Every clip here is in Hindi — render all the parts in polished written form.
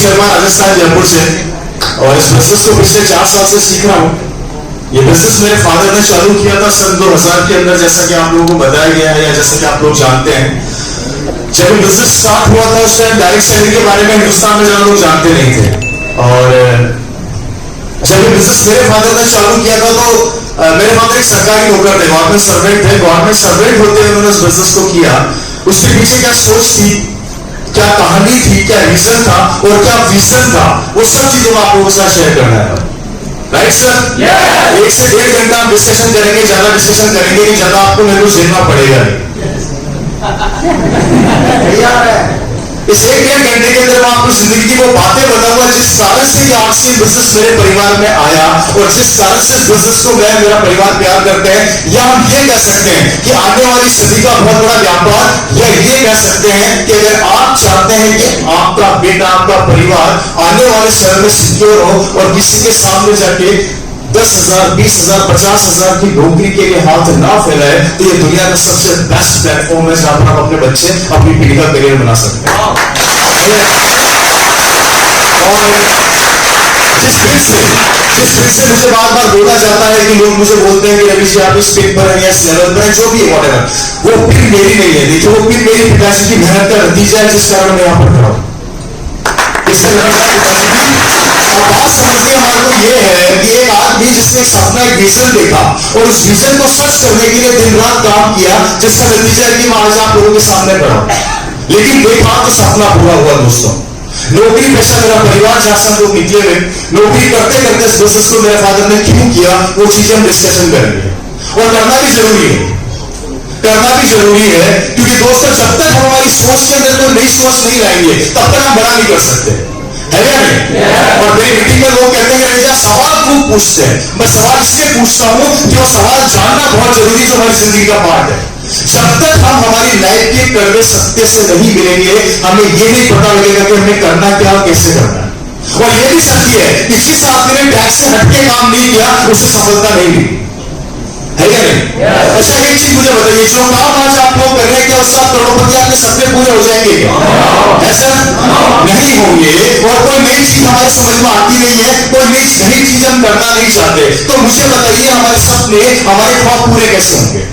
शर्मा, राजस्थान जयपुर से, और इस बिजनेस को पिछले 4 साल से सीख रहा हूँ। ये बिजनेस मेरे फादर ने चालू किया था सन 2000 के अंदर, जैसा कि आप लोगों को बताया गया है या जैसा कि आप लोग जानते हैं। जब ये बिजनेस स्टार्ट हुआ था उस टाइम डायरेक्ट सेलिंग के बारे में हिंदुस्तान में ज्यादा लोग जानते नहीं थे, और जब ये बिजनेस मेरे फादर ने चालू किया था तो मेरे फादर एक सरकारी नौकर थे, गवर्नमेंट सर्वेंट थे। गवर्नमेंट सर्वेंट होते हुए उन्होंने इस बिजनेस को किया। उसके पीछे क्या सोच थी, क्या कहानी थी, क्या रीजन था और क्या विजन था, वो सब चीजों को आप लोगों के साथ शेयर करना है। Right sir? 1 से 1.5 घंटा हम डिस्कशन करेंगे, ज्यादा डिस्कशन करेंगे नहीं, ज्यादा आपको मेरे को झेलना पड़ेगा नहीं। इस 1-1.5 घंटे के अंदर मैं आपको जिंदगी की वो बातें बताऊंगा जिस कारण से ये आपसी बिजनेस मेरे परिवार में आया और जिस कारण से इस बिजनेस को मैं मेरा परिवार प्यार करते हैं। या हम ये कह सकते हैं कि आने वाली सदी का बहुत बड़ा व्यापार, या ये कह सकते हैं कि अगर आप चाहते हैं कि आपका बेटा, आपका परिवार आने वाले समय में सिक्योर हो और किसी के सामने जाके 10,000, 20,000, 50,000 की नौकरी के लिए हाथ ना फैलाए, तो ये दुनिया का सबसे बेस्ट प्लेटफॉर्म है जहां पर आप अपने बच्चे, अपनी पीढ़ी का करियर बना सकते हैं। और जिस फिर से मुझे बार बार बोला जाता है कि लोग मुझे बोलते हैं कि रवि जी आप इस पिन पर हैं या इस लेवल पर हैं, जो भी है वो पिन मेरी नहीं है। देखिए वो पिन मेरी पिताजी की मेहनत का नतीजा है जिस कारण मैं यहाँ पर खड़ा हूँ। इससे बात समझनी हमारे को ये है कि एक आदमी जिसने एक सपना, एक विजन देखा और उस विजन को सच करने के लिए दिन रात काम किया, जिसका नतीजा है कि मैं आज आप लोगों के सामने खड़ा हूं। लेकिन देखा तो सपना पूरा हुआ दोस्तों। नौकरी पेशा मेरा परिवार जहां से हम लोग निकले हुए, नौकरी करते करते इस बिजनेस को मेरे फादर ने क्यों किया, वो चीजें हम डिस्कशन करेंगे। और करना भी जरूरी है, करना भी जरूरी है, क्योंकि दोस्तों जब तक हमारी सोच के अंदर कोई नई सोच नहीं लाएंगे तब तक हम बड़ा नहीं कर सकते, है या नहीं? और मेरी मीटिंग में लोग कहते हैं कि सवाल खूब पूछते हैं। मैं सवाल इसलिए पूछता हूं कि वो सवाल जानना बहुत जरूरी है, हमारी जिंदगी का पार्ट है। जब तक हम हमारी लाइफ के कड़वे सत्य से नहीं मिलेंगे, हमें ये नहीं पता लगेगा कि हमें करना क्या और कैसे करना है। और ये भी सत्य है कि जिस आदमी ने टैक्स से हटके काम नहीं किया उसे सफलता नहीं मिली, है या नहीं? अच्छा एक चीज मुझे बताइए, जो काम आज आप लोग कर रहे हैं क्या उससे आप करोड़पति, आपके सपने पूरे हो जाएंगे क्या? ऐसा नहीं होंगे। और कोई नई चीज हमारे समझ में आती नहीं है, कोई नई चीज हम करना नहीं चाहते, तो मुझे बताइए हमारे सपने, हमारे ख्वाब पूरे कैसे होंगे?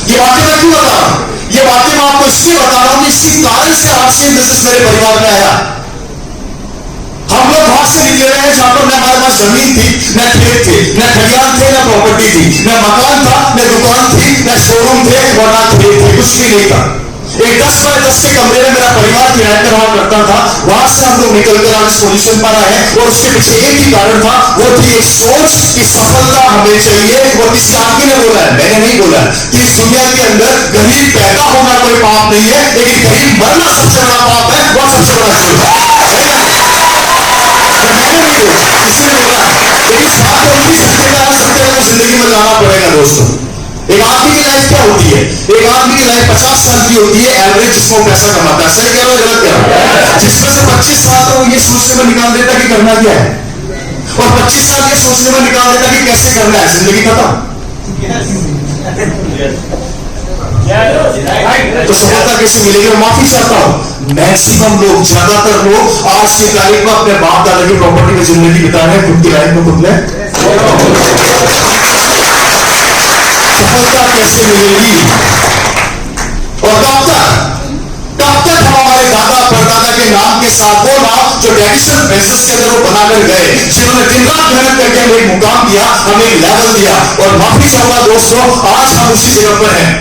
ये बातें मैं क्यों बता रहा हूं? ये बातें मैं आपको इसलिए बता रहा हूं कि इसी कारण से आपसे बिजनेस मेरे परिवार में आया। हम लोग वहां से निकले रहे हैं जहां पर न हमारे पास जमीन थी, न खेत थे, न खलियान थे, न प्रॉपर्टी थी, न मकान था, न दुकान थी, न शोरूम थे और न खेत थे, कुछ भी नहीं था। एक 10 बाय 10 के कमरे में मेरा परिवार किराए पर रहा करता था। वहां से हम लोग निकलकर आज इस पोजीशन पर आए हैं और उसके पीछे एक ही कारण था, वो थी एक सोच कि सफलता हमें चाहिए। और किसी आदमी ने बोला है, मैंने नहीं बोला, कि इस दुनिया के अंदर गरीब पैदा होना कोई पाप नहीं है, लेकिन गरीब मरना सबसे बड़ा पाप है, वह सबसे बड़ा जुर्म है। मैंने नहीं बोला, किसी ने बोला, लेकिन इस बात को उनकी सत्य को जिंदगी में लाना पड़ेगा दोस्तों। एक आदमी की लाइफ क्या होती है? एक आदमी की लाइफ 50 साल की होती है एवरेज, जिसको पैसा कमाता है। सही कह रहा है, गलत कह रहा है? जिसमें से 25 साल तो ये सोचने में निकाल देता कि करना क्या है, और 25 साल ये सोचने में निकाल देता कि कैसे करना है, जिंदगी खत्म। तो सफलता कैसे मिलेगी? मैं माफी चाहता हूं, मैक्सिमम लोग, ज्यादातर लोग आज की तारीख में अपने बाप दादा की प्रॉपर्टी में जिंदगी बिता रहे हैं, खुद की लाइफ में खुद में सफलता कैसे मिलेगी? और कब तक हम हमारे दादा परदादा के नाम के साथ, वो नाम जो ट्रेडिशनल बेसिस के अंदर वो बनाकर गए, जिन्होंने दिन रात मेहनत करके हमें एक मुकाम दिया, हमें एक लेवल दिया। और माफी चाहूंगा दोस्तों, आज हम उसी जगह पर हैं।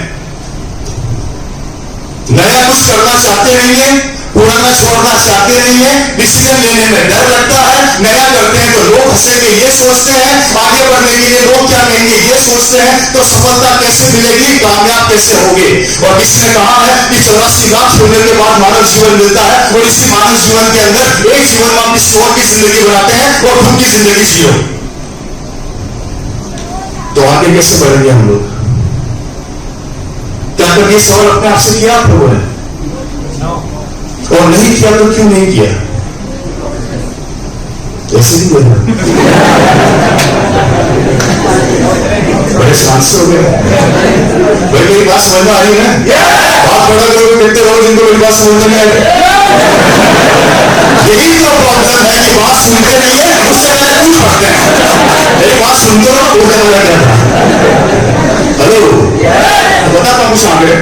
नया कुछ करना चाहते नहीं है, पुराना छोड़ना चाहते नहीं है, डिसीजन लेने में डर लगता है। नया करते हैं तो लोग हंसेंगे ये सोचते हैं, आगे बढ़ने के लिए लोग क्या कहेंगे ये सोचते हैं, तो सफलता कैसे मिलेगी, कामयाब कैसे होगे? और किसी ने कहा है कि 84 लाख होने के बाद मानव जीवन मिलता है, और इसी मानव जीवन के अंदर एक जीवन में हम किसी और की जिंदगी बनाते हैं और खुद की जिंदगी जियो। तो आगे कैसे बढ़ेंगे हम लोग? क्या कभी सवाल अपने आप से किया आप लोगों ने? और नहीं किया तो क्यों नहीं किया? ऐसे ही बोला, बड़े शांत से हो गए भाई, मेरी बात समझ में आ रही है ना? आप बड़ा लोग देखते रहो जिनको मेरी बात समझ में आए। यही तो प्रॉब्लम है कि बात सुनते नहीं है, उससे पहले पूछ पड़ते हैं। मेरी बात सुनते हो तो बोलने वाला क्या था? हेलो, बताता हूँ कुछ आगे।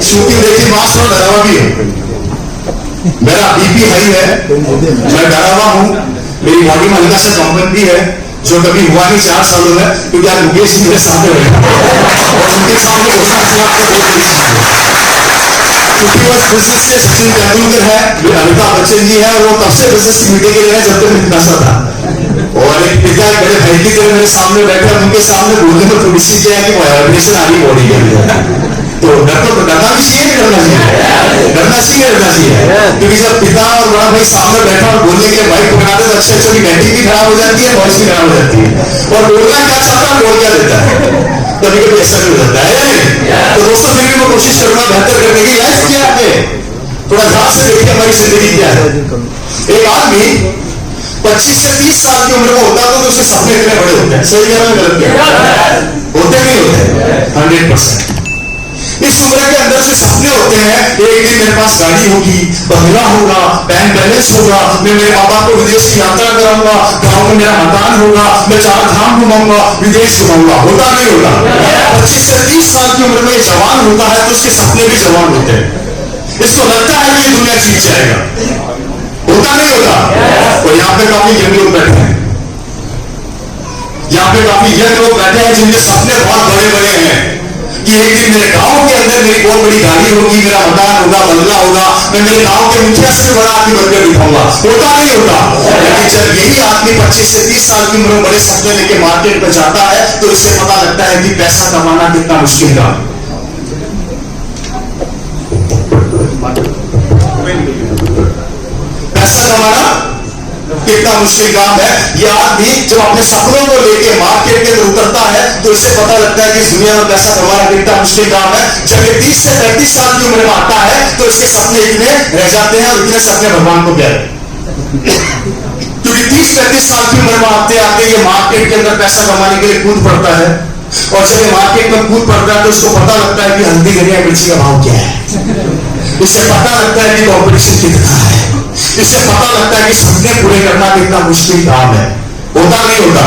शूटिंग देखी, मां सुनो डरावा भी है। मेरा बीपी हाई है, मैं डरावा हूं, मेरी बॉडी में हल्का सा कंपन भी है, जो कभी हुआ नहीं 4 सालों में, क्योंकि आज मुकेश जी मेरे सामने बैठा और उनके सामने घोषणा क्योंकि वो बिजनेस से सचिन तेंदुलकर है, अमिताभ बच्चन जी है, और वो तब से बिजनेस की मीटिंग के लिए जब तक मैं पैसा था। और एक पिता बड़े भाई की तरह मेरे सामने बैठे, उनके सामने बोलने में थोड़ी सी क्या है कि वाइब्रेशन आ रही बॉडी के अंदर। तो डरना भी चाहिए, नहीं डरना चाहिए? डरना चाहिए, डरना चाहिए। क्योंकि जब पिता और बड़ा भाई सामने बैठा और बोलने के लिए माइक पकड़ाते तो अच्छे अच्छे की बैटिंग भी खराब हो जाती है, वॉइस भी खराब हो जाती है, और बोलना क्या चाहता है बोल क्या देता है, कभी कभी ऐसा भी हो जाता है। तो दोस्तों फिर भी मैं कोशिश करूंगा बेहतर करने की। लाइफ क्या है, थोड़ा ध्यान से देखिए हमारी जिंदगी क्या है। एक आदमी 25 से 30 साल की उम्र में होता है तो उसके सपने इतने बड़े होते हैं। सही कह रहा है, गलत कह रहा है? होते नहीं होते? 100%। इस उम्र के अंदर से सपने होते हैं, एक दिन मेरे पास गाड़ी होगी, बंगला होगा, बैंक बैलेंस होगा, मैं मेरे माँ बाप को विदेश की यात्रा कराऊंगा, गांव में मेरा मकान होगा, मैं 4 धाम घुमाऊंगा, विदेश घुमाऊंगा। होता नहीं होता? 25 से 30 साल की उम्र में जवान होता है तो उसके सपने भी जवान होते हैं। इसको लगता है कि ये दुनिया जीत जाएगा। होता नहीं होता? और यहाँ पे काफी यंग लोग बैठे हैं, यहाँ पे काफी यंग लोग बैठे हैं जिनके सपने बहुत बड़े बड़े हैं कि एक दिन मेरे गांव के अंदर मेरी बहुत बड़ी गाड़ी होगी, मेरा मकान होगा, बंगला होगा, मैं मेरे गांव के मुखिया से बड़ा आदमी बनकर दिखाऊंगा। होता नहीं होता? लेकिन जब यही आदमी 25 से 30 साल की उम्र में बड़े सपने लेके मार्केट में जाता है तो इसे पता लगता है कि पैसा कमाना कितना मुश्किल काम। पैसा कमाना कितना मुश्किल काम है। यह आदमी जब अपने सपनों को लेके मार्केट के अंदर उतरता है तो इसे पता लगता है कि इस दुनिया में पैसा कमाना कितना मुश्किल काम है। जब ये 30 से 35 साल की उम्र में आता है तो इसके सपने इतने रह जाते हैं और इतने सपने भगवान को प्यारे। क्योंकि 30-35 साल की उम्र में आते आते ये मार्केट के अंदर पैसा कमाने के लिए कूद पड़ता है, और जब ये मार्केट में कूद पड़ता है तो उसको पता लगता है कि हल्दी धनिया मिर्ची का भाव क्या है। इसे पता लगता है कि कॉम्पिटिशन कितना है। इससे पता लगता है कि सपने पूरे करना कितना मुश्किल काम है। होता नहीं होता?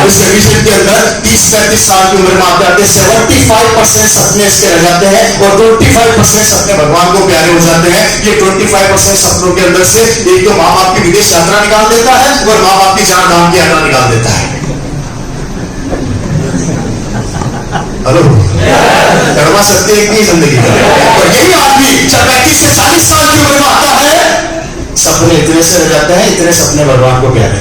इस कंडीशन के अंदर 30-35 साल की उम्र में आते आते 75% सपने इसके रह जाते हैं और 25% सपने भगवान को प्यारे हो जाते हैं। ये 25% सपनों के अंदर से एक तो माँ बाप की विदेश यात्रा निकाल देता है और माँ बाप की 4 धाम की यात्रा निकाल देता है। हेलो, कर्मा सत्य एक नहीं जिंदगी का। और यही आदमी जब 35 से 40 साल की उम्र में आता है सपने इतने से रह जाते हैं, इतने सपने भगवान को प्यारे।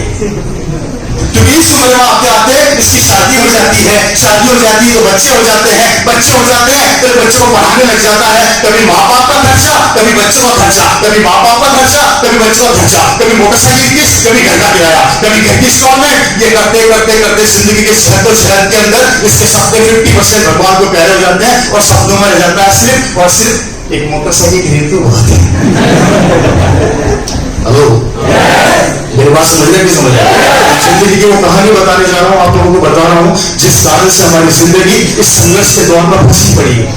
क्योंकि इस उम्र में आते आते इसकी शादी हो जाती है, शादी हो जाती है तो बच्चे हो जाते हैं, बच्चे हो जाते हैं तो बच्चों को पढ़ाने लग जाता है। कभी माँ बाप का खर्चा, कभी बच्चों का खर्चा, कभी माँ बाप का खर्चा, कभी बच्चों का खर्चा, कभी मोटरसाइकिल की, कभी घर का किराया, कभी घर की इंस्टॉलमेंट। ये करते करते करते जिंदगी के शहर के अंदर इसके सपने 50% भगवान को प्यारे हो जाते हैं और सपनों में रह जाता है सिर्फ और सिर्फ एक मोटरसाइकिल खरीदते बहुत है। हेलो, मेरी बात समझ रहे कि समझ रहे? जिंदगी की वो कहानी बताने जा रहा हूं, आप लोगों को बता रहा हूं जिस कारण से हमारी जिंदगी इस संघर्ष के दौर में फंसी पड़ी है।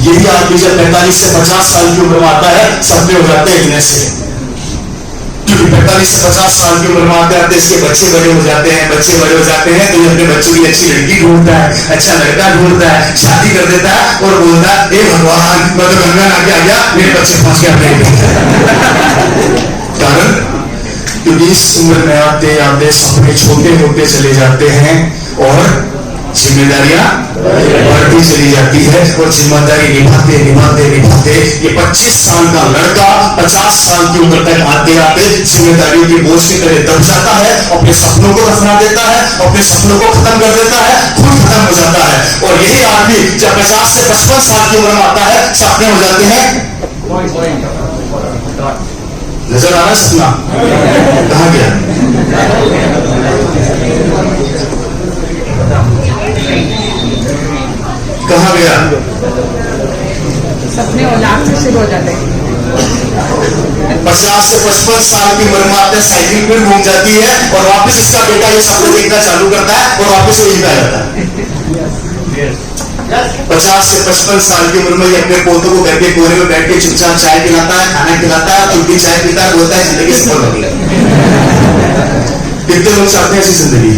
यही आदमी जब 45 से 50 साल की उम्र में आता है सपने हो जाते हैं इतने से। क्योंकि 45 से 50 साल की उम्र में आते आते इसके बच्चे बड़े हो जाते हैं, बच्चे बड़े हो जाते हैं तो ये अपने बच्चों की अच्छी लड़की ढूंढता है, अच्छा लड़का ढूंढता है, शादी कर देता है और बोलता है हे भगवान मैं तो गंगा नहा के आ गया, मेरे बच्चे पहुंच गया अपने। कारण क्योंकि इस उम्र में आते आते सपने छोटे होते चले जाते हैं और जिम्मेदारियां बढ़ती चली जाती है और जिम्मेदारी निभाते निभाते निभाते ये 25 साल का लड़का 50 साल की उम्र तक आते आते जिम्मेदारियों की बोझ की तरह दब जाता है, अपने सपनों को दफना देता है, अपने सपनों को खत्म कर देता है, खुद खत्म हो जाता है। और यही आदमी जब 50 से 55 साल की उम्र में आता है सपने हो जाते हैं। नजर आ रहा है सपना? कहां गया? कहां गया? सपने औलाद से शुरू हो जाते हैं। 50 से 55 साल की उम्र में आपने साइकिल फिर घूम जाती है और वापस इसका बेटा ये सपने देखना चालू करता है और वापस वही पे आ जाता है। 50 से 55 साल की उम्र में ये अपने पोतों को घर के कोने में बैठ के चुपचाप चाय पिलाता है, खाना खिलाता है, उल्टी चाय पीता है, बोलता है जिंदगी सफल हो गई। कितने लोग चाहते हैं ऐसी जिंदगी?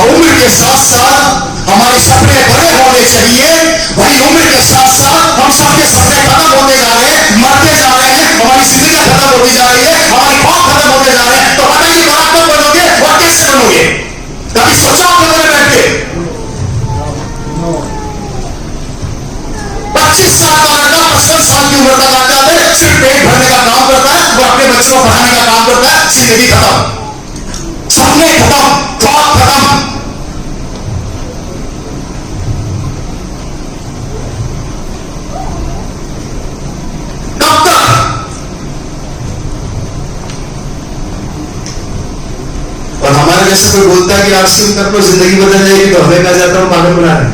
उम्र के साथ साथ हमारे सपने बड़े होने चाहिए, वही उम्र के साथ साथ हम सबके सपने खत्म होते जा रहे हैं, मरते जा रहे हैं, हमारी जिंदगी खत्म होती जा रही है, हमारे ख्वाब खत्म होते जा रहे हैं। तो बताइए आप कब बनोगे और कैसे बनोगे? कभी सोचा आपने मैंने बैठ के? 25 साल का लड़का 55 साल की उम्र तक आ जाता है, सिर्फ पेट भरने का काम करता है, वो अपने बच्चों को पढ़ाने का काम करता है, जिंदगी खत्म, सपने खत्म, ख्वाब खत्म। और हमारे जैसे कोई बोलता है कि आप सुनकर तो जिंदगी बदल जाएगी, तो हमें कहा जाता हूं पागल बना रहे।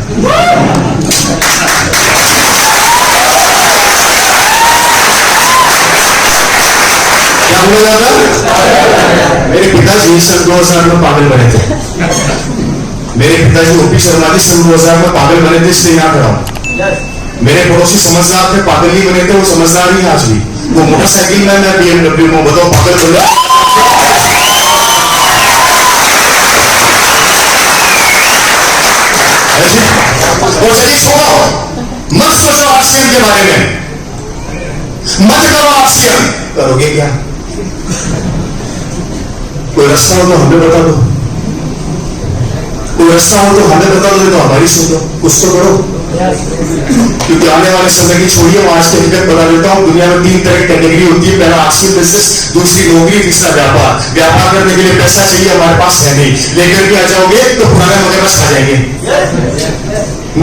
क्या बोला जाता? मेरे पिताजी सन 2000 में पागल बने थे। मेरे पिताजी ओपी शर्मा जी सन 2000 में पागल बने थे, इसलिए यहां खड़ा हूं। मेरे पड़ोसी समझदार थे, पागल नहीं बने थे, वो समझदार ही आज भी। वो मोटरसाइकिल में, मैं BMW में, बताओ पागल बन गया। और चलिए छोड़ो, मत सोचो ऑक्सीजन के बारे में, मत करो ऑक्सीजन। करोगे क्या? कोई रास्ता हो तो हमें बता दो, कोई रास्ता हो तो हमें बता दो, तो हमारी सुन लो, कुछ तो करो। क्योंकि आने वाले समय की छोड़िए, आज के हकीकत बता देता हूं। दुनिया में 3 तरह की कैटेगरी होती है। पहला ऑक्सीजन बिजनेस, दूसरी नौकरी, तीसरा व्यापार। व्यापार करने के लिए पैसा चाहिए, हमारे पास है नहीं, लेकर के आ जाओगे तो पुराने मगरमच्छ खा जाएंगे।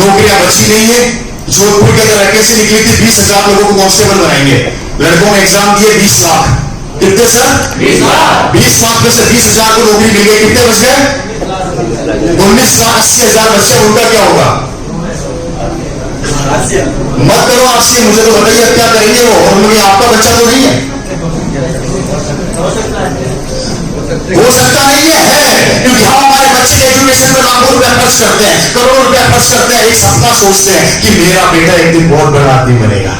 नौकरियां बची नहीं है। जोधपुर के अंदर वैकेंसी निकली थी, 20,000 लोगों को कांस्टेबल बनाएंगे। लड़कों ने एग्जाम दिए, 20 लाख। कितने सर? 20 लाख। 20 लाख में से 20,000 को नौकरी मिल गई, कितने बच गए? 19,80,000 बच्चे। उनका क्या होगा? मत करो आपसे, मुझे तो बताइए क्या करेंगे वो। और मुझे आपका बच्चा तो नहीं है, हो सकता नहीं है, क्योंकि हम हमारे बच्चे के एजुकेशन पर लाखों रुपया खर्च करते हैं, करोड़ों रुपया खर्च करते हैं। एक सपना सोचते हैं कि मेरा बेटा एक दिन बहुत बड़ा आदमी बनेगा।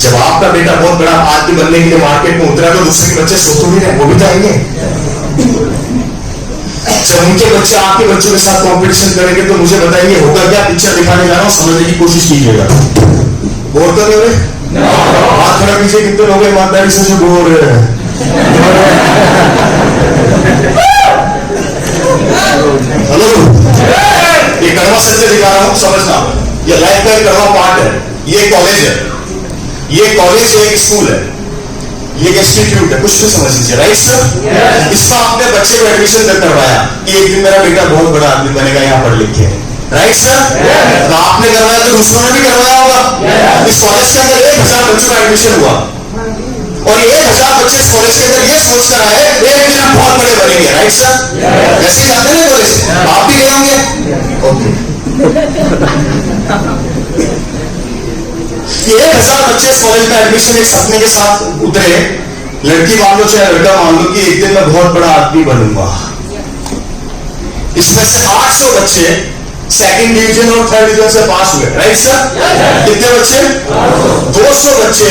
जब आपका बेटा बहुत बड़ा आदमी बनने के लिए मार्केट में उतरा, तो दूसरे के बच्चे सोचो भी नहीं, वो भी जाएंगे। जब उनके बच्चे आपके बच्चों के साथ कंपटीशन करेंगे, तो मुझे बताइए होगा क्या? पिक्चर दिखाने जा रहा हूं, समझने की कोशिश कीजिएगा। बोर तो नहीं हो रहे? हाथ खड़ा कीजिए, कितने लोग ईमानदारी से जो बोल रहे हैं। हेलो, ये कड़वा सत्य दिखा रहा हूं, समझना। ये लाइफ का एक कड़वा पार्ट है। ये कॉलेज है, ये कॉलेज है, एक स्कूल है, ये एक इंस्टीट्यूट है। कुछ तो समझ लीजिए, राइट सर? इसमें आपने बच्चे को एडमिशन करवाया कि एक दिन मेरा बेटा बहुत बड़ा आदमी बनेगा, यहाँ पढ़ लिख के, राइट सर? तो आपने करवाया तो दूसरों ने भी करवाया होगा। इस कॉलेज के अंदर 1,000 बच्चों का एडमिशन हुआ, और 1,000 बच्चे इस कॉलेज के अंदर ये सोच कर आए एक दिन हम बहुत बड़े बनेंगे, राइट सर? ऐसे ही जाते हैं कॉलेज, आप भी गए होंगे। ओके, ये 1,000 बच्चे इस कॉलेज में एडमिशन एक सपने के साथ उतरे। लड़की मान लो चाहे लड़का मान लो कि एक दिन मैं बहुत बड़ा आदमी बनूंगा। इसमें से 800 बच्चे सेकंड डिवीजन और थर्ड डिवीजन से पास हुए, राइट सर? कितने बच्चे? 200 बच्चे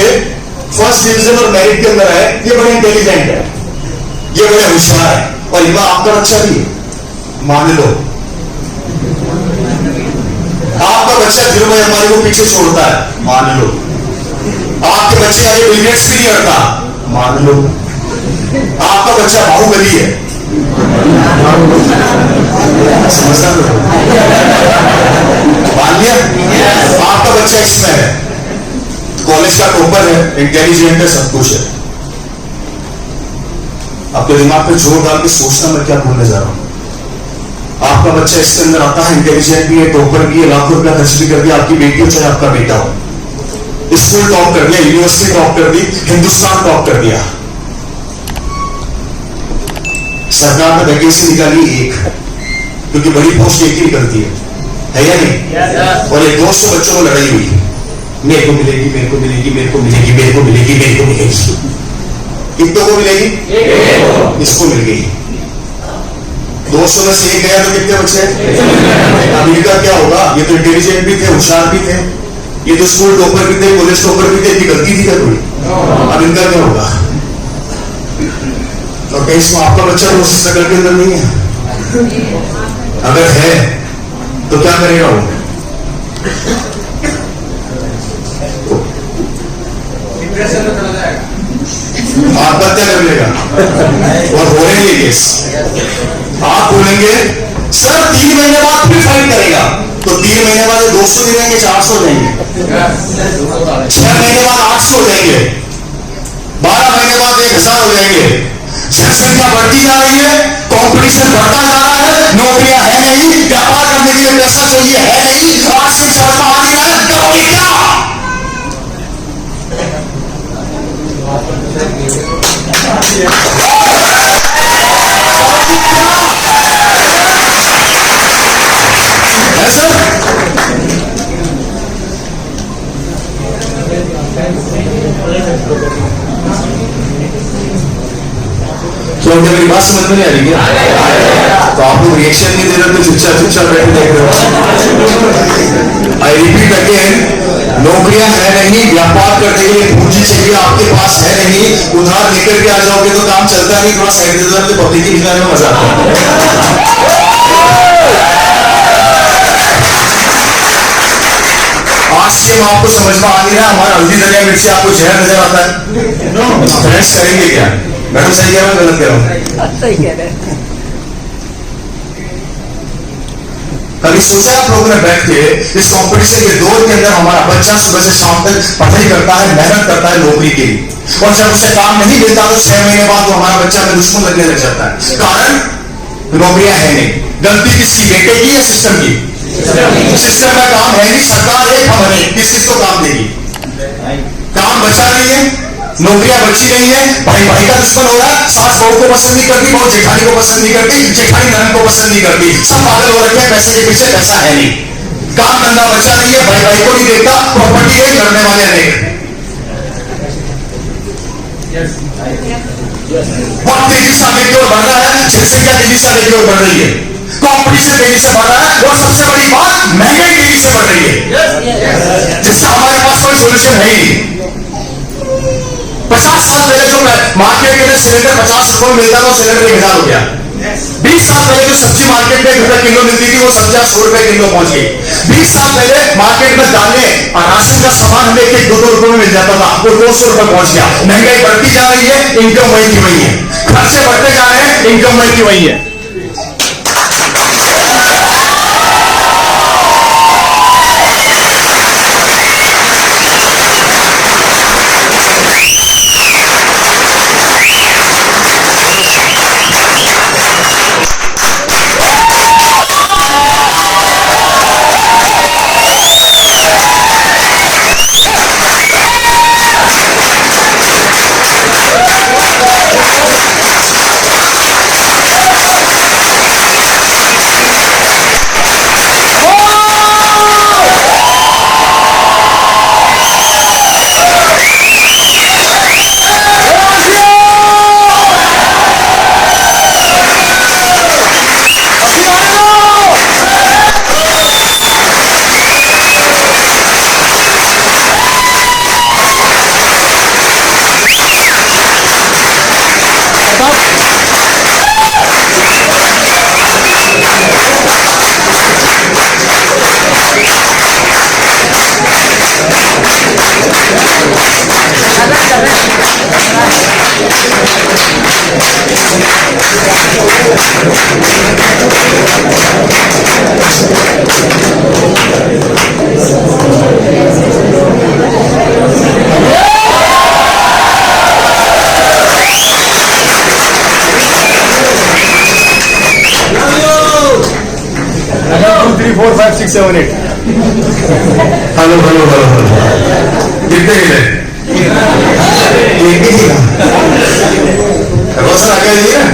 फर्स्ट डिवीजन और मेरिट के अंदर है। ये बड़े इंटेलिजेंट है, ये बड़े होशियार है, और इनका आपका बच्चा भी है। मान लो आपका बच्चा धीरूभाई अंबानी को पीछे छोड़ता है, मान लो। आपके बच्चे का ये बिजनेस भी नहीं करता, मान लो। आपका बच्चा बाहुबली है, समझता लो, मान लिया। आपका बच्चा इसमें है, कॉलेज का टॉपर है, इंटेलिजेंट है, सब कुछ है। आपके दिमाग पे जोर डाल के सोचना मैं क्या बोलने जा रहा हूं। आपका बच्चा इसके अंदर आता है, इंटेलिजेंट भी है, टॉपर भी है, लाखों रुपया खर्च भी कर दिया। आपकी बेटी हो चाहे आपका बेटा हो, स्कूल टॉप कर दिया, यूनिवर्सिटी टॉप कर दी, हिंदुस्तान टॉप कर दिया। सरकार ने वैकेंसी निकाली एक, क्योंकि बड़ी पोस्ट एक ही निकलती है या नहीं? और ये 200 बच्चों को लड़ाई हुई, मेरे को मिलेगी, मेरे को मिलेगी, मेरे को मिलेगी, मेरे को मिलेगी, मेरे को मिलेगी। कितनों को मिलेगी? इसको मिल गई। 200 में से एक गया तो कितने बचे? अब इनका क्या होगा? ये तो इंटेलिजेंट भी थे, होशियार भी थे, ये तो स्कूल टॉपर भी थे, कॉलेज टॉपर भी थे, इनकी गलती थी क्या कोई? अब इनका क्या होगा? तो कहीं इसमें आपका बच्चा तो उस स्ट्रगल के अंदर नहीं है? अगर है तो क्या करेगा वो? आत्महत्या कर लेगा। और हो रहे हैं केस। आप बोलेंगे सर 3 महीने बाद फिर फाइट करेगा, तो 3 महीने बाद 200 नहीं रहेंगे, 400 जाएंगे, 6 महीने बाद 800 हो जाएंगे, 12 महीने बाद 1000 हो जाएंगे। जनसंख्या बढ़ती जा रही है, कंपटीशन बढ़ता जा रहा है, नौकरियां है नहीं, व्यापार करने के लिए पैसा चाहिए है नहीं, आर्थिक शर्मा आ रही है, करोगे क्या? तो मेरी बात समझ में नहीं आ रही है? तो आप लोग रिएक्शन नहीं दे रहे, तो चुपचाप चुपचाप बैठे देख रहे हो। आई रिपीट अगेन, नौकरियां है नहीं, व्यापार करने के लिए पूंजी चाहिए, आपके पास है नहीं, उधार लेकर के आ जाओगे तो काम चलता नहीं, थोड़ा साइड दे दो, तो पब्लिक की खिलाने में मजा आता है। आज के आपको समझ में आ नहीं रहा, हमारा हल्दी धनिया मिर्ची आपको जहर नजर आता है। फ्रेंड्स करेंगे क्या? मैडम सही कह रहा हूं, गलत कह रहा हूं? सही कह रहे हैं। कभी सोचा आप लोगों ने बैठ के इस कंपटीशन के दौर के अंदर हमारा बच्चा सुबह से शाम तक पढ़ाई करता है, मेहनत करता है नौकरी के लिए, और जब उसे काम नहीं मिलता तो 6 महीने बाद वो हमारा बच्चा में दुश्मन लगने लग जाता है। कारण नौकरियां है नहीं। गलती किसकी? बेटे की या सिस्टम की? सिस्टम का काम है नहीं, सरकार एक हम नहीं, किस किस को काम देगी? काम बचा नहीं है, नौकरियां बची नहीं है, भाई भाई का दुश्मन हो रहा है, सास बहू को पसंद नहीं करती, बहू जेठानी को पसंद नहीं करती, जेठानी ननद को पसंद नहीं करती, सब पागल हो रखे हैं, पैसे के पीछे, पैसा है नहीं, काम धंधा बचा नहीं है, भाई भाई को नहीं देखता, प्रॉपर्टी है, लड़ने वाले अनेक। बहुत तेजी से आगे की ओर बढ़ रहा है, जनसंख्या तेजी से आगे की ओर बढ़ रही है, कॉम्पिटिशन तेजी से बढ़ रहा है, और सबसे बड़ी बात महंगाई तेजी से बढ़ रही है, जिसका हमारे पास कोई सोल्यूशन है ही नहीं। 50 साल पहले जो मार्केट के अंदर सिलेंडर 50 रुपए में मिलता था, वो सिलेंडर 1000 हो गया। 20 साल पहले जो सब्जी मार्केट में 1 रुपए किलो मिलती थी, वो सब्जियां 100 रुपए किलो पहुंच गई। 20 साल पहले मार्केट में दालें और राशन का सामान हमें 1-2 रुपए में मिल जाता था, वो 200 रुपए पहुंच गया। महंगाई बढ़ती जा रही है, इनकम वही की वही है, खर्चे बढ़ते जा रहे हैं, इनकम वही की वही है। हेलो हेलो हेलो कितने हिले? एक ही रोशन आगे नहीं है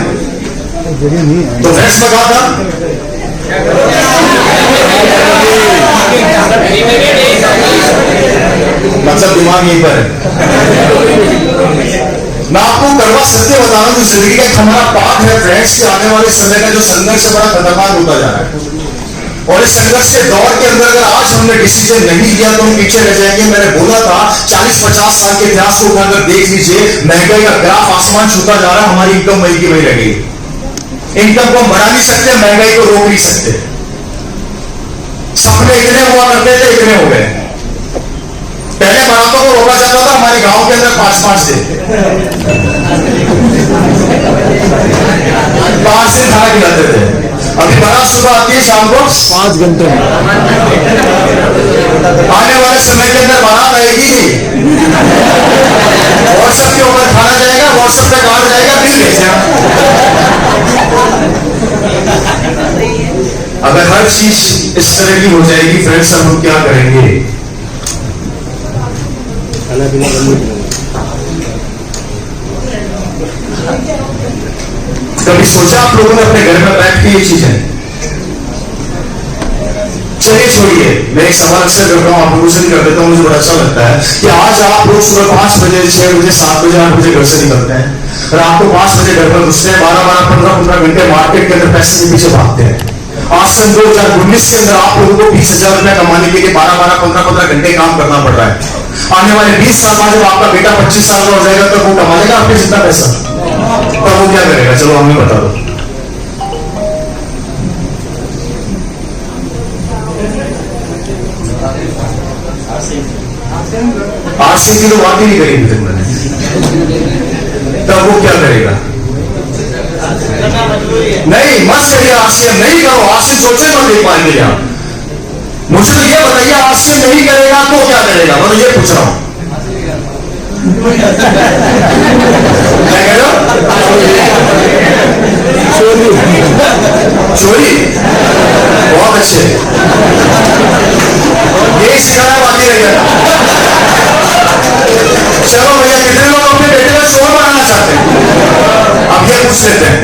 तो फ्रेंड्स में कहा था मतलब दिमाग यहीं पर है। मैं आपको कड़वा सत्य बता रहा हूं, जो जिंदगी का एक हमारा पार्ट है फ्रेंड्स, के आने वाले समय का जो संघर्ष है बड़ा खतरनाक होता जा रहा है। और इस संघर्ष के दौर के अंदर अगर आज हमने डिसीजन नहीं लिया तो हम पीछे रह जाएंगे। मैंने बोला था 40-50 साल के इतिहास को उठाकर देख लीजिए, महंगाई का ग्राफ आसमान छूता जा रहा है, हमारी इनकम वही की वही रह गई। इनकम को हम बढ़ा नहीं सकते, महंगाई को रोक नहीं सकते। सपने इतने हुआ करते थे, इतने हो गए। पहले बारातों को रोका जाता था हमारे गांव के अंदर 5-5 दिन 5 दिन खाना खिलाते थे। अभी बारात सुबह आती है, शाम को 5 घंटे में। आने वाले समय के अंदर बारात आएगी, व्हाट्सएप के ऊपर खाना जाएगा, व्हाट्सएप पे कार्ड जाएगा, बिल भेजना। अगर हर चीज इस तरह की हो जाएगी फ्रेंड्स, हम क्या करेंगे? कभी सोचा आप लोगों ने अपने घर में बैठ के ये चीजें? चलिए छोड़िए, मैं एक सवाल अक्सर करता हूं, आप लोगों से भी कर देता हूं, मुझे बड़ा अच्छा लगता है कि आज आप लोग सुबह 5 बजे, 6 बजे, 7 बजे, 8 बजे घर से निकलते हैं और आपको 5 बजे घर पर घुसते हैं, 12-12, 15-15 घंटे मार्केट के अंदर पैसे के पीछे भागते हैं। आज सन 2019 के अंदर आप लोगों को 20,000 रुपया कमाने के लिए 12-12, 15-15 घंटे काम करना पड़ रहा है। आने वाले 20 साल बाद जब आपका बेटा 25 साल का हो जाएगा तो वो कमा लेगा आपके जितना पैसा, तो वो क्या करेगा? चलो हमें बता दो। आरसी की तो बात ही नहीं करेगी फिर मैंने, तब वो क्या करेगा? नहीं, मत करिए आरसीएम, नहीं करो आरसी, सोचे मत देख पाएंगे आप। मुझे तो ये बताइए, आरसीएम नहीं करेगा तो क्या करेगा? मैं तो ये पूछ रहा हूं। क्या कह रहे हो? चोरी? बहुत अच्छे, ये सिखाया बाकी रह गया। चलो भैया, कितने लोग अपने बेटे का चोर बनाना चाहते हैं? अब ये पूछ लेते हैं।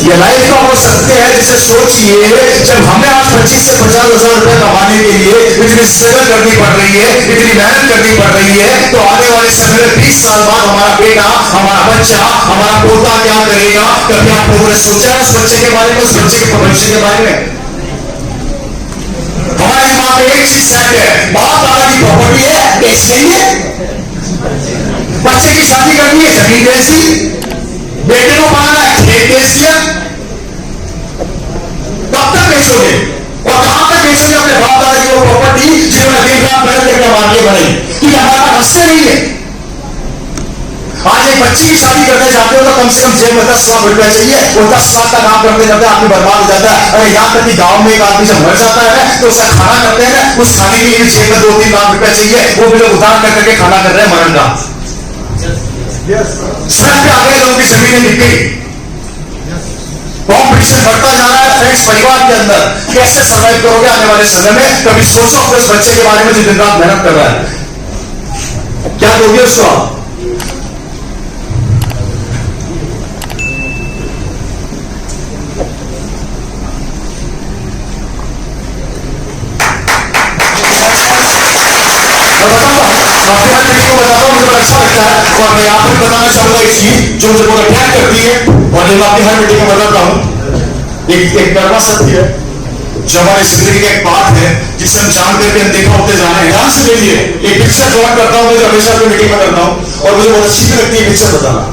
ये लाइफ का वो सत्य है जिसे सोचिए, जब हमें आज 25 से 50,000 रुपए कमाने के लिए इतनी स्ट्रगल करनी पड़ रही है, इतनी मेहनत करनी पड़ रही है, तो आने वाले समय में 20 साल बाद हमारा बेटा, हमारा बच्चा, हमारा पोता क्या करेगा? कभी आप लोगों ने सोचा है उस बच्चे के बारे में, उस बच्चे के भविष्य के बारे में? हमारे दिमाग में एक चीज सेट है, बाप दादा की प्रॉपर्टी है, बेच देंगे। बच्चे की शादी करनी है, जमीन बेच दी। बेटे को पालना है, खेत बेच दिया। कब तक बेचोगे और कहां तक बेचोगे अपने बाप दादा की वो प्रॉपर्टी जिन्होंने दिन रात मेहनत करके हमारे लिए बनाई? कि हमारा रास्ते नहीं है। आज एक बच्ची की शादी करने जाते हो तो कम से कम जेब में 10 लाख रुपया चाहिए, वो 10 लाख का काम करते करते आदमी बर्बाद हो जाता है। अरे यहाँ तक कि गांव में एक आदमी जब मर जाता है तो उसका खाना करते हैं, उस खाने के लिए जेब में 2-3 लाख रुपया चाहिए, वो भी लोग उधार करके खाना कर रहे हैं मरण का। सड़क पे आ गए, लोगों की जमीनें बिक गई। कॉम्पिटिशन बढ़ता जा रहा है फ्रेंड्स परिवार के अंदर। कैसे सर्वाइव करोगे आने वाले समय में? कभी सोचो अपने उस बच्चे के बारे में जो दिन रात मेहनत कर रहा है, क्या दोगे उसको आप? और मैं आपको बताना चाहूंगा एक चीज जो मुझे बहुत अट्रैक्ट करती है और जो मैं अपनी हर मीटिंग में बताता हूं, एक कड़वा सत्य है जो हमारी जिंदगी का एक पार्ट है जिसे हम जान करके अनदेखा होते जा रहे हैं। ध्यान से देखिए, एक पिक्चर ड्रॉ करता हूं, मुझे हमेशा अपनी मीटिंग में करता हूं और मुझे बहुत अच्छी भी लगती है पिक्चर बताना।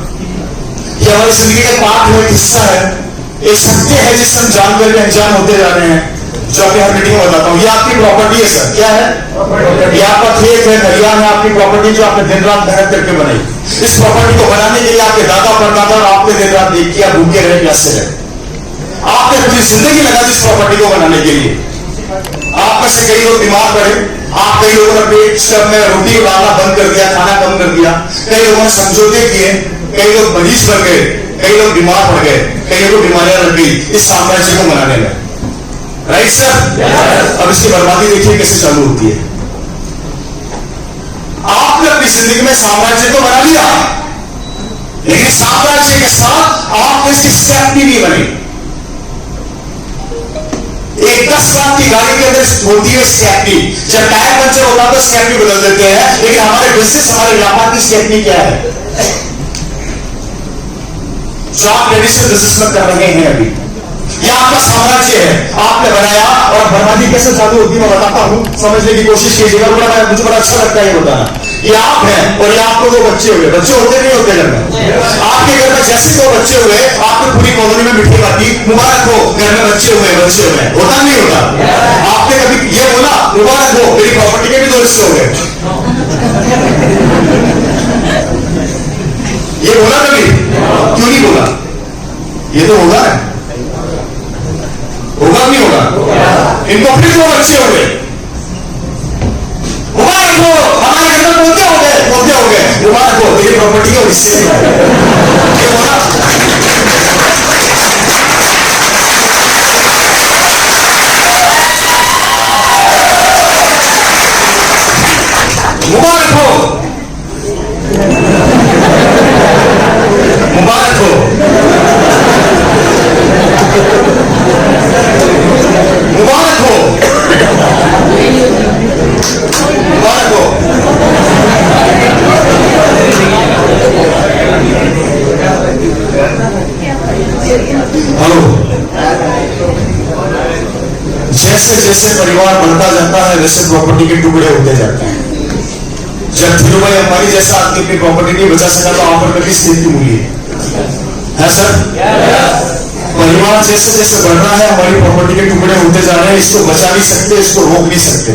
ये हमारी जिंदगी का पार्ट है, एक हिस्सा है, एक सत्य है जिससे हम जान करके अनजान होते जा रहे हैं, जो आपकी हर मीटिंग में बताता हूं। ये आपकी प्रॉपर्टी है सर, क्या है? ये आपका खेत है, खलियान है, आपकी प्रॉपर्टी जो आपने दिन रात मेहनत करके बनाई। इस प्रॉपर्टी को बनाने के लिए आपके दादा परदादा और आपने दिन रात देख किया, भूखे रहे, प्यासे रहे, आपने पूरी जिंदगी लगा दी इस प्रॉपर्टी को बनाने के लिए। आप में से कई लोग बीमार पड़े, आप कई लोगों ने पेट में रोटी डालना बंद कर दिया, खाना कम कर दिया, कई लोगों ने समझौते किए, कई लोग मरीज बन गए, कई लोग बीमार पड़ गए, कई लोगों को बीमारियां लग गई इस साम्राज्य को बनाने में। Right sir? अब इसकी बर्बादी देखिए कैसे चालू होती है। आपने अपनी जिंदगी में साम्राज्य तो बना लिया, लेकिन साम्राज्य के साथ आपको इसकी सेफ्टी नहीं बनी। एक 10 लाख की गाड़ी के अंदर होती है सेफ्टी, जब टायर पंचर होता है तो सेफ्टी बदल देते हैं, लेकिन हमारे बिजनेस, हमारे व्यापार की सेफ्टी क्या है? जो आप ट्रेडिशनल बिजनेस में कर रहे हैं अभी, यह आपका साम्राज्य है, आपने बनाया। और बर्बादी कैसे चालू होती है मैं बताता हूं, समझने की कोशिश कीजिएगा। मुझे बड़ा अच्छा लगता है ये बताना। ये आप हैं और ये आपको 2 बच्चे हुए, बच्चे होते नहीं होते घर में? आपके घर में जैसे 2 बच्चे हुए, आपको पूरी कॉलोनी में मिठाई बांटी, मुबारक हो घर में बच्चे हुए, बच्चे हुए। होता नहीं होता? आपने कभी ये बोला मुबारक हो मेरी प्रॉपर्टी के भी 2 हिस्से हो गए? ये बोला कभी? क्यों नहीं बोला? ये तो होगा, होगा नहीं होगा? इनको फिर 2 बच्चे हो गए, मुबारक हो हमारे घर में पोते हो गए, पोते हो गए, मुबारक हो तेरी प्रॉपर्टी के हिस्से। ये बोला? मुबारक हो, मुबारक हो, मुबारक हो, मुबारक हो। हेलो, जैसे जैसे परिवार बढ़ता जाता है वैसे प्रॉपर्टी के टुकड़े होते जाते हैं। जब धीरूभाई अंबानी जैसा आदमी अपनी प्रॉपर्टी नहीं बचा सका तो ऑफर में किस चीज की मूल्य है सर? परिवार जैसे जैसे बढ़ रहा है हमारी प्रॉपर्टी के टुकड़े होते जा रहे हैं। इसको बचा नहीं सकते, इसको रोक नहीं सकते,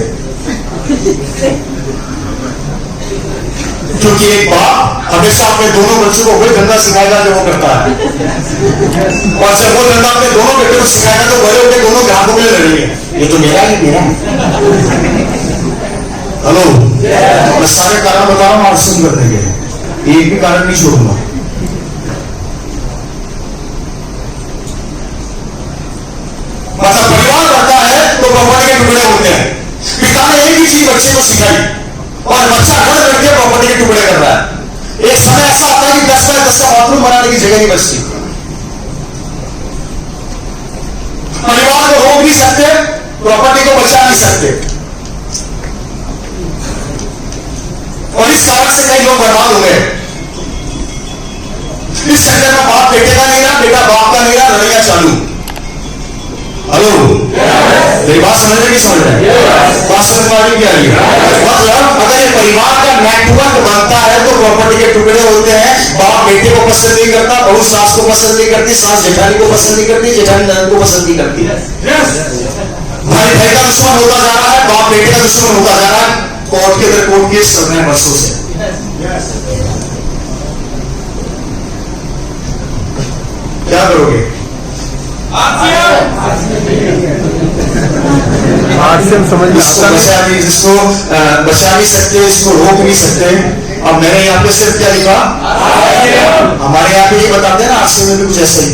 क्योंकि एक बाप हमेशा अपने दोनों बच्चों को वही धंधा सिखाएगा जो वो करता है, और जब वो धंधा अपने दोनों बेटे को सिखाएगा तो बड़े होकर दोनों ग्राहकों के लिए लड़ेंगे, ये तो मेरा ही मेरा। हेलो, मैं सारे कारण बता रहा हूं आप सुन करने के, एक भी कारण नहीं छोड़ूंगा। मतलब परिवार बढ़ता है तो प्रॉपर्टी के टुकड़े होते हैं। पिता ने एक ही चीज बच्चे को सिखाई और बच्चा घर बैठे प्रॉपर्टी के टुकड़े कर रहा है। एक समय ऐसा आता है कि 10 बाय 10 का बाथरूम बनाने की जगह नहीं बचती। परिवार को रोक नहीं सकते, प्रॉपर्टी को बचा नहीं सकते, और इस कारण से कई लोग बर्बाद हो गए। इस चक्कर में बाप बेटे का नहीं रहा, बेटा बाप का नहीं रहा, लड़ाइयां चालू। हेलो, मेरी बात समझ रहे कि समझ रहे? बात समझ में आ रही क्या? मतलब अगर ये परिवार का नेटवर्क बनता है तो प्रॉपर्टी के टुकड़े होते हैं। बाप बेटे को पसंद नहीं करता, बहू सास को पसंद नहीं करती, सास जेठानी को पसंद नहीं करती, जेठानी ननद को पसंद नहीं करती है। भाई भाई का दुश्मन होता जा रहा है, बाप बेटे का दुश्मन होता जा रहा है। कोर्ट के अंदर कोर्ट केस चल रहे हैं वर्षों से। क्या करोगे? समझ इसको बचा नहीं सकते, इसको रोक नहीं सकते। अब मैंने यहाँ पे सिर्फ क्या लिखा, हमारे यहाँ पे ये बताते हैं ना, आश्रम में भी कुछ ऐसे ही।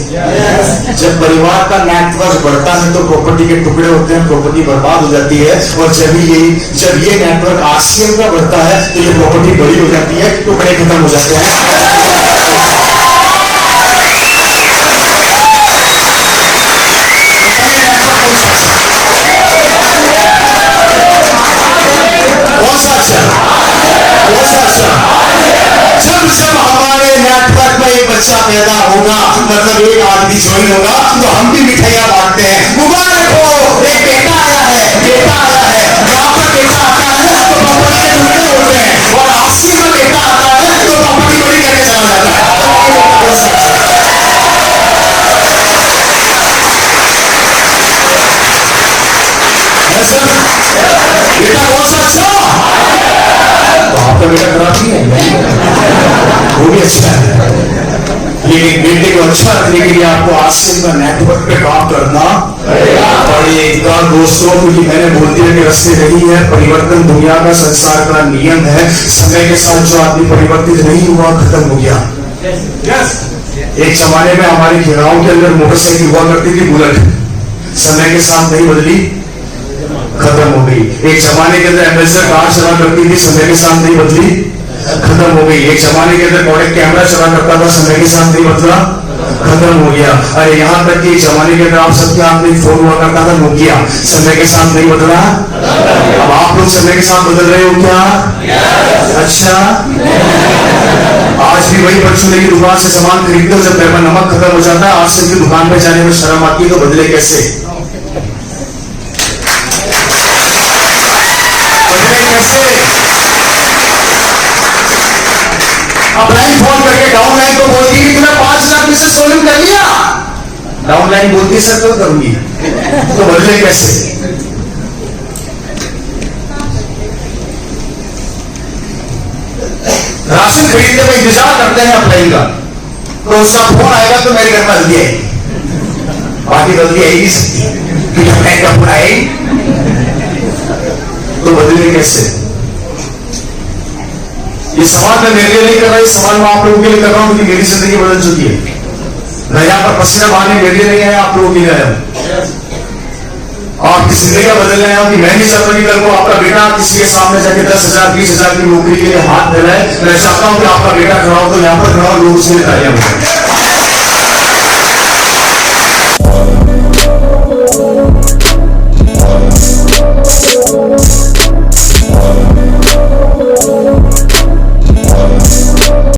जब परिवार का नेटवर्क बढ़ता है तो प्रॉपर्टी के टुकड़े होते हैं, प्रॉपर्टी बर्बाद हो जाती है। और जब ये नेटवर्क आश्रम का बढ़ता है तो ये प्रॉपर्टी बड़ी हो जाती है, टुकड़े खत्म हो जाते हैं। जब हमारे नेटवर्क में एक बच्चा पैदा होगा, मतलब एक आदमी ज्वाइन होगा, तो हम भी मिठाइयां बांटते हैं। मुबारक हो एक बेटा आया है, बेटा आया है। जहां पर बेटा आता है तो प्रॉपर्टी के टुकड़े होते हैं, और आश्रम में बेटा आता है तो प्रॉपर्टी बड़ी करके चला जाता है। बेटा कौन सा अच्छा? आपका बेटा खराब नहीं है, वो भी अच्छा है, लेकिन बेटे को अच्छा रखने के लिए आपको आश्रम का नेटवर्क पे काम करना पड़ेगा दोस्तों। क्योंकि मैंने बोल दिया कि रास्ते नहीं है, परिवर्तन दुनिया का, संसार का नियम है। समय के साथ जो आदमी परिवर्तित नहीं हुआ खत्म हो गया। एक जमाने में हमारे गांव के अंदर मोटरसाइकिल हुआ करती थी बुलेट, समय के साथ नहीं बदली, खत्म हो गई। एक जमाने के अंदर एम्बेसडर कार चला करती थी, समय के साथ नहीं बदली, खत्म हो गई। एक जमाने के अंदर कौन कैमरा चला करता था, समय के साथ नहीं बदला, खत्म हो गया। अरे यहाँ तक कि जमाने के अंदर आप सबके हाथ में फोन हुआ करता था नोकिया, समय के साथ नहीं बदला। अब आप लोग समय के साथ बदल रहे हो क्या? अच्छा, आज भी वही परचूने की दुकान से सामान खरीदते हो, जब पैसा नमक खत्म हो जाता है, आज से दुकान पे जाने में शर्म आती है, तो बदले कैसे? अब लाइन फोन करके डाउन लाइन को बोलती है कि तूने 5 लाख में से सोल्यूट कर लिया। डाउन लाइन बोलती है सर तो करूंगी, तो बदले कैसे? राशन खरीदने में इंतजार करते हैं अपलाइन का, तो उसका फोन आएगा तो मेरे घर में जल्दी आएगी, बाकी जल्दी आई नहीं सकती कि अपलाइन का फोन आएगी, तो बदले कैसे? ये सवाल मैं मेरे लिए नहीं कर रहा, ये सवाल मैं आप लोगों के लिए कर रहा हूं, क्योंकि मेरी जिंदगी बदल चुकी है। मैं यहां पर पसीना बहाने मेरे लिए नहीं आया, आप लोगों के लिए आया हूं। आपकी जिंदगी बदलने आया हूं कि मैं नहीं चाहता कि कल को आपका बेटा किसी के सामने जाके 10,000 20,000 की नौकरी के लिए हाथ फैलाए। मैं चाहता हूं कि आपका बेटा खड़ा हो तो यहां पर खड़ा हो, लोग उसके लिए तालियां बजाएं।